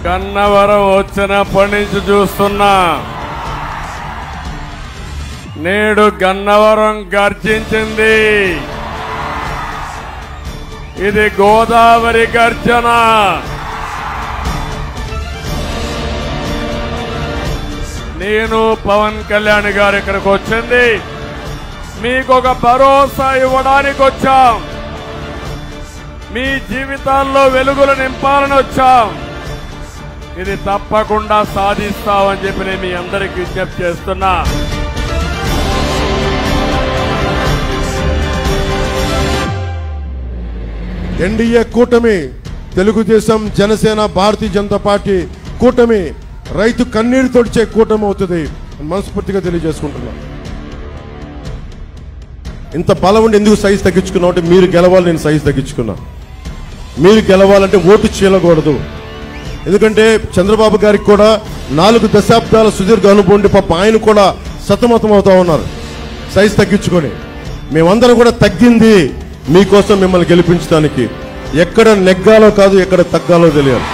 గన్నవరం వచ్చినప్పటి నుంచి చూస్తున్నా, నేడు గన్నవరం గర్జించింది. ఇది గోదావరి గర్జన. నేను పవన్ కళ్యాణ్ గారు ఇక్కడికి వచ్చింది మీకు ఒక భరోసా ఇవ్వడానికి వచ్చాం. మీ జీవితాల్లో వెలుగులు నింపాలని వచ్చాం. ఇది తప్పకుండా సాధిస్తామని చెప్పి నేను మీ అందరికీ విజ్ఞప్తి చేస్తున్నా. ఎన్డీఏ కూటమి, తెలుగుదేశం, జనసేన, భారతీయ జనతా పార్టీ కూటమి రైతు కన్నీరు తొడిచే కూటమి అవుతుంది మనస్ఫూర్తిగా తెలియజేసుకుంటున్నాం. ఇంత బలం ఉండి ఎందుకు సైజు తగ్గించుకున్నావు అంటే మీరు గెలవాలి, నేను సైజు తగ్గించుకున్నా. మీరు గెలవాలంటే ఓటు చేయకూడదు. ఎందుకంటే చంద్రబాబు గారికి కూడా 4 దశాబ్దాల సుదీర్ఘ అనుభవం ఉండి పాప ఆయన కూడా సతమతం అవుతా ఉన్నారు సైజు తగ్గించుకొని. మేమందరం కూడా తగ్గింది మీకోసం, మిమ్మల్ని గెలిపించడానికి. ఎక్కడ నెగ్గాలో కాదు, ఎక్కడ తగ్గాలో తెలియాలి.